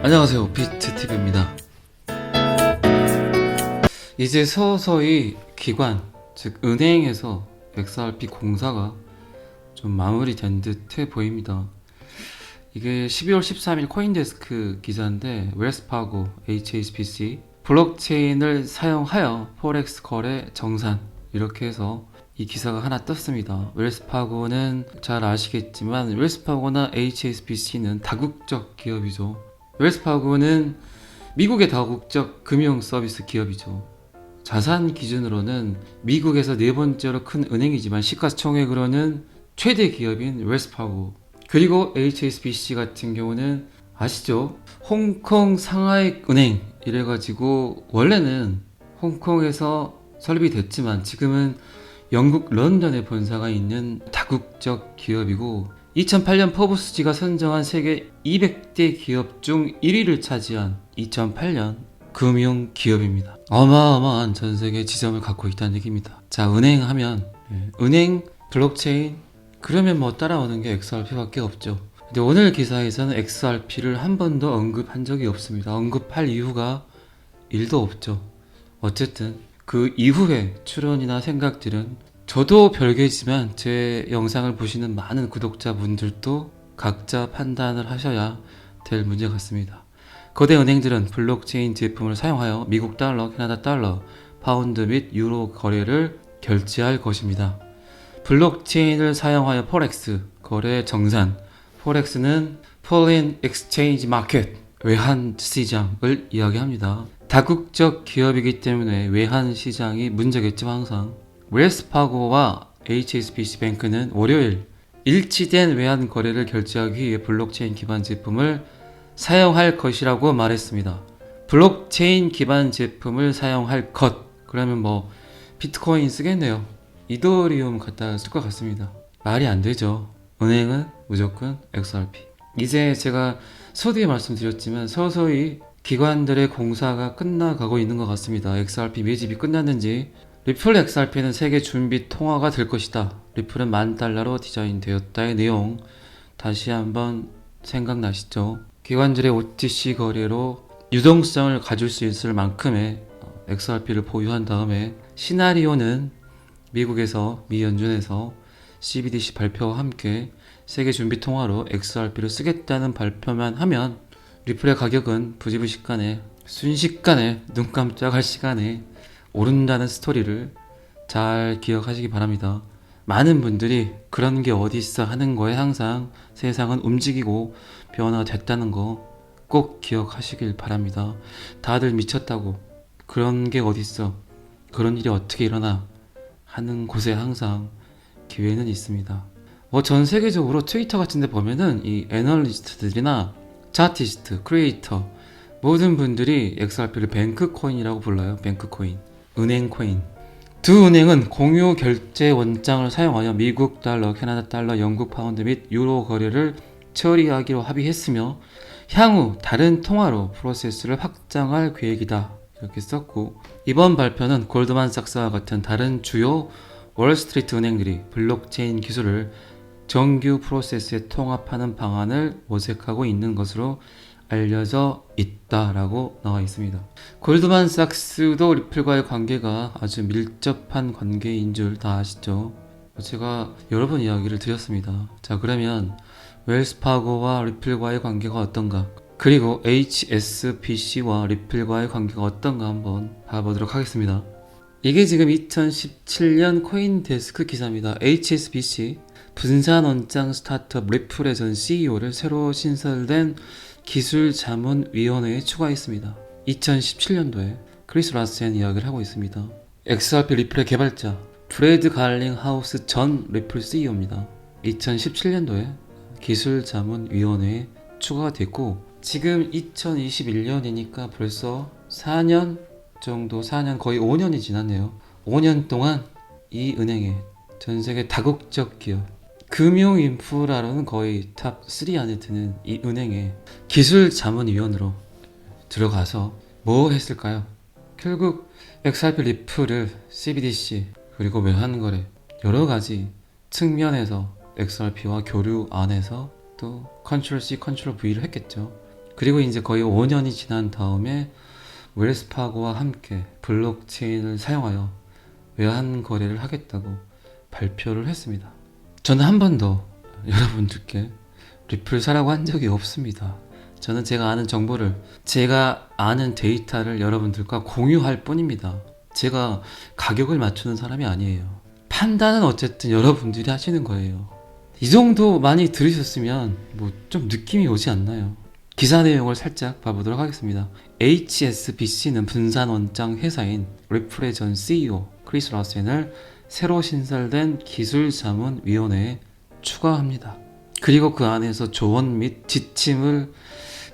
안녕하세요, 비트TV입니다. 이제 서서히 기관, 즉 은행에서 XRP 공사가 좀 마무리된 듯해 보입니다. 이게 12월 13일 코인데스크 기사인데, 웰스파고, HSBC 블록체인을 사용하여 포렉스 거래 정산, 이렇게 해서 이 기사가 하나 떴습니다. 웰스파고는 잘 아시겠지만 웰스파고나 HSBC는 다국적 기업이죠. 웰스파고는 미국의 다국적 금융 서비스 기업이죠. 자산 기준으로는 미국에서 네 번째로 큰 은행이지만 시가총액으로는 최대 기업인 웰스파고, 그리고 HSBC 같은 경우는 아시죠? 홍콩 상하이 은행 이래가지고 원래는 홍콩에서 설립이 됐지만 지금은 영국 런던에 본사가 있는 다국적 기업이고, 2008년 포브스지가 선정한 세계 200대 기업 중 1위를 차지한 2008년 금융 기업입니다. 어마어마한 전 세계 지점을 갖고 있다는 얘기입니다. 자, 은행 하면 은행, 블록체인, 그러면 뭐 따라오는 게 XRP밖에 없죠. 근데 오늘 기사에서는 XRP를 한 번도 언급한 적이 없습니다. 언급할 이유가 1도 없죠. 어쨌든 그 이후의 추론이나 생각들은 저도 별개지만 제 영상을 보시는 많은 구독자분들도 각자 판단을 하셔야 될 문제 같습니다. 거대 은행들은 블록체인 제품을 사용하여 미국 달러, 캐나다 달러, 파운드 및 유로 거래를 결제할 것입니다. 블록체인을 사용하여 포렉스 거래 정산, 포렉스는 Foreign Exchange Market, 외환 시장을 이야기합니다. 다국적 기업이기 때문에 외환 시장이 문제겠죠. 항상 웰스파고와 HSBC 뱅크는 월요일 일치된 외환 거래를 결제하기 위해 블록체인 기반 제품을 사용할 것이라고 말했습니다. 블록체인 기반 제품을 사용할 것, 그러면 뭐 비트코인 쓰겠네요. 이더리움 갖다 쓸 것 같습니다. 말이 안 되죠. 은행은 무조건 XRP. 이제 제가 서두에 말씀드렸지만 서서히 기관들의 공사가 끝나가고 있는 것 같습니다. XRP 매집이 끝났는지. 리플 XRP는 세계 준비 통화가 될 것이다. 리플은 $10,000로 디자인되었다의 내용 다시 한번 생각나시죠? 기관들의 OTC 거래로 유동성을 가질 수 있을 만큼의 XRP를 보유한 다음에 시나리오는 미국에서 미 연준에서 CBDC 발표와 함께 세계 준비 통화로 XRP를 쓰겠다는 발표만 하면 리플의 가격은 부지불식간에 순식간에 눈 깜짝할 시간에 오른다는 스토리를 잘 기억하시기 바랍니다. 많은 분들이 그런 게 어디 있어 하는 거에 항상 세상은 움직이고 변화가 됐다는 거 꼭 기억하시길 바랍니다. 다들 미쳤다고, 그런 게 어디 있어, 그런 일이 어떻게 일어나 하는 곳에 항상 기회는 있습니다. 전 세계적으로 트위터 같은 데 보면은 이 애널리스트들이나 차티스트, 크리에이터 모든 분들이 XRP를 뱅크코인이라고 불러요. 뱅크코인, 은행코인. 두 은행은 공유 결제 원장을 사용하여 미국 달러, 캐나다 달러, 영국 파운드 및 유로 거래를 처리하기로 합의했으며 향후 다른 통화로 프로세스를 확장할 계획이다, 이렇게 썼고, 이번 발표는 골드만삭스와 같은 다른 주요 월스트리트 은행들이 블록체인 기술을 정규 프로세스에 통합하는 방안을 모색하고 있는 것으로 알려져 있다라고 나와 있습니다. 골드만삭스도 리플과의 관계가 아주 밀접한 관계인 줄 다 아시죠? 제가 여러 번 이야기를 드렸습니다. 자, 그러면 웰스파고와 리플과의 관계가 어떤가, 그리고 HSBC와 리플과의 관계가 어떤가 한번 봐보도록 하겠습니다. 이게 지금 2017년 코인데스크 기사입니다. HSBC 분산원장 스타트업 리플의 전 CEO를 새로 신설된 기술자문위원회에 추가했습니다. 2017년도에 크리스 라센 이야기를 하고 있습니다. XRP 리플의 개발자 브래드 갈링하우스 전 리플 CEO입니다. 2017년도에 기술자문위원회에 추가가 됐고, 지금 2021년이니까 벌써 4년 정도, 4년 거의 5년이 지났네요. 5년 동안 이 은행에 전세계 다국적 기업, 금융 인프라로는 거의 탑 3 안에 드는 이 은행에 기술자문위원으로 들어가서 뭐 했을까요? 결국 XRP 리플을 CBDC 그리고 외환거래 여러가지 측면에서 XRP와 교류 안에서 또 컨트롤 C, 컨트롤 V를 했겠죠. 그리고 이제 거의 5년이 지난 다음에 웰스파고와 함께 블록체인을 사용하여 외환 거래를 하겠다고 발표를 했습니다. 저는 한 번도 여러분들께 리플 사라고 한 적이 없습니다. 저는 제가 아는 정보를, 제가 아는 데이터를 여러분들과 공유할 뿐입니다. 제가 가격을 맞추는 사람이 아니에요. 판단은 어쨌든 여러분들이 하시는 거예요. 이 정도 많이 들으셨으면 뭐 좀 느낌이 오지 않나요? 기사 내용을 살짝 봐보도록 하겠습니다. HSBC는 분산 원장 회사인 리플의 전 CEO 크리스 라센을 새로 신설된 기술자문위원회에 추가합니다. 그리고 그 안에서 조언 및 지침을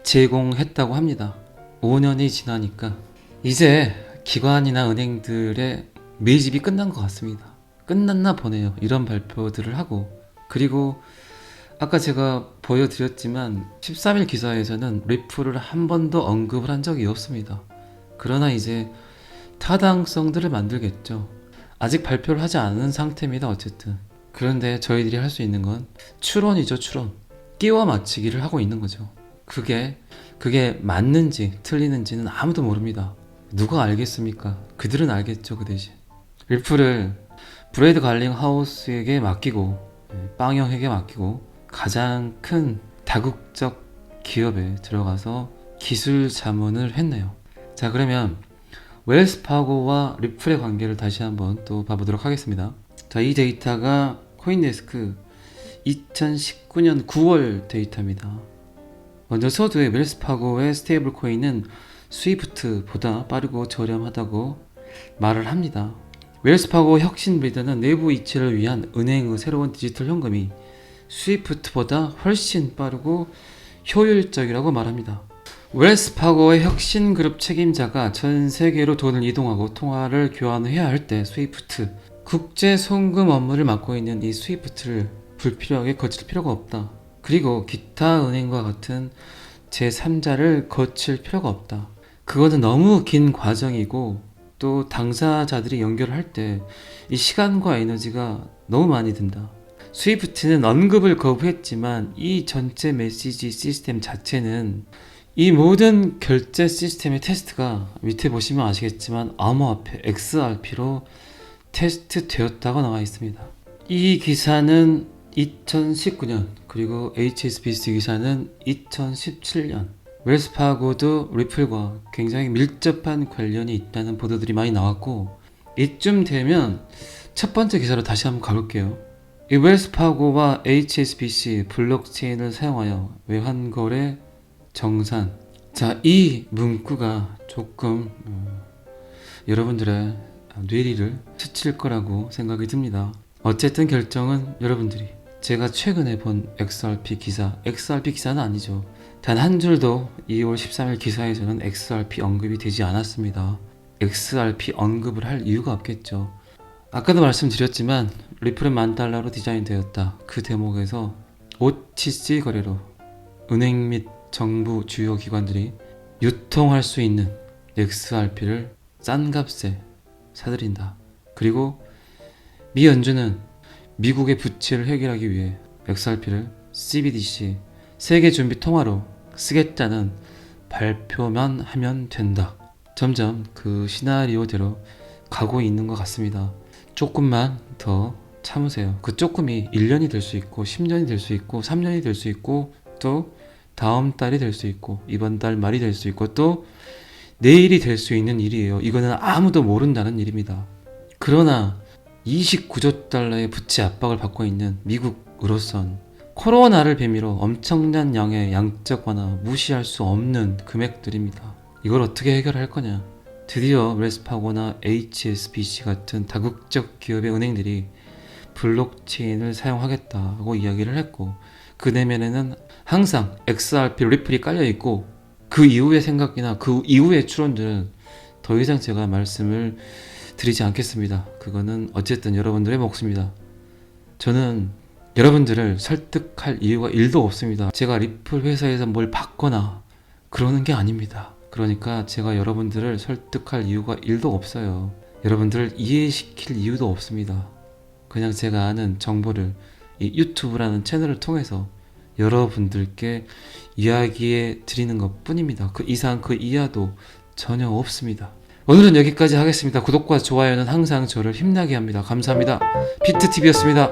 제공했다고 합니다. 5년이 지나니까 이제 기관이나 은행들의 매집이 끝난 것 같습니다. 끝났나 보네요. 이런 발표들을 하고, 그리고 아까 제가 보여드렸지만 13일 기사에서는 리플을 한 번도 언급을 한 적이 없습니다. 그러나 이제 타당성들을 만들겠죠. 아직 발표를 하지 않은 상태입니다. 어쨌든 그런데 저희들이 할 수 있는 건 추론이죠. 추론, 끼워 맞추기를 하고 있는 거죠. 그게 맞는지 틀리는지는 아무도 모릅니다. 누가 알겠습니까? 그들은 알겠죠. 그 대신 리플을 브레이드 갈링하우스에게 맡기고, 빵형에게 맡기고, 가장 큰 다국적 기업에 들어가서 기술 자문을 했네요. 자, 그러면 웰스파고와 리플의 관계를 다시 한번 또 봐보도록 하겠습니다. 자, 이 데이터가 코인데스크 2019년 9월 데이터입니다. 먼저 서두에 웰스파고의 스테이블 코인은 스위프트보다 빠르고 저렴하다고 말을 합니다. 웰스파고 혁신 브리드는 내부 이체를 위한 은행의 새로운 디지털 현금이 스위프트보다 훨씬 빠르고 효율적이라고 말합니다. 웰스파고의 혁신그룹 책임자가 전 세계로 돈을 이동하고 통화를 교환해야 할 때 스위프트, 국제 송금 업무를 맡고 있는 이 스위프트를 불필요하게 거칠 필요가 없다. 그리고 기타 은행과 같은 제3자를 거칠 필요가 없다. 그거는 너무 긴 과정이고, 또 당사자들이 연결을 할 때 이 시간과 에너지가 너무 많이 든다. 스위프트는 언급을 거부했지만 이 전체 메시지 시스템 자체는, 이 모든 결제 시스템의 테스트가 밑에 보시면 아시겠지만 암호화폐 XRP로 테스트 되었다고 나와 있습니다. 이 기사는 2019년, 그리고 HSBC 기사는 2017년. 웰스파고도 리플과 굉장히 밀접한 관련이 있다는 보도들이 많이 나왔고, 이쯤 되면 첫 번째 기사로 다시 한번 가볼게요. 이 웰스파고와 HSBC 블록체인을 사용하여 외환거래 정산. 자, 이 문구가 조금 여러분들의 뇌리를 스칠 거라고 생각이 듭니다. 어쨌든 결정은 여러분들이, 제가 최근에 본 XRP 기사는 아니죠. 단 한 줄도 2월 13일 기사에서는 XRP 언급이 되지 않았습니다. XRP 언급을 할 이유가 없겠죠. 아까도 말씀드렸지만 리플은 $10,000로 디자인되었다. 그 대목에서 OTC 거래로 은행 및 정부 주요 기관들이 유통할 수 있는 XRP를 싼 값에 사들인다. 그리고 미 연준은 미국의 부채를 해결하기 위해 XRP를 CBDC 세계 준비 통화로 쓰겠다는 발표만 하면 된다. 점점 그 시나리오대로 가고 있는 것 같습니다. 조금만 더 참으세요. 그 조금이 1년이 될 수 있고 10년이 될 수 있고 3년이 될 수 있고, 또 다음 달이 될 수 있고 이번 달 말이 될 수 있고 또 내일이 될 수 있는 일이에요. 이거는 아무도 모른다는 일입니다. 그러나 29조 달러의 부채 압박을 받고 있는 미국으로선 코로나를 빌미로 엄청난 양의 양적 완화, 무시할 수 없는 금액들입니다. 이걸 어떻게 해결할 거냐? 드디어 웰스파고나 HSBC 같은 다국적 기업의 은행들이 블록체인을 사용하겠다고 이야기를 했고, 그 내면에는 항상 XRP 리플이 깔려있고, 그 이후의 생각이나 그 이후의 추론들은 더 이상 제가 말씀을 드리지 않겠습니다. 그거는 어쨌든 여러분들의 몫입니다. 저는 여러분들을 설득할 이유가 1도 없습니다. 제가 리플 회사에서 뭘 받거나 그러는 게 아닙니다. 그러니까 제가 여러분들을 설득할 이유가 1도 없어요. 여러분들을 이해시킬 이유도 없습니다. 그냥 제가 아는 정보를 이 유튜브라는 채널을 통해서 여러분들께 이야기해 드리는 것 뿐입니다. 그 이상 그 이하도 전혀 없습니다. 오늘은 여기까지 하겠습니다. 구독과 좋아요는 항상 저를 힘나게 합니다. 감사합니다. 피트TV였습니다.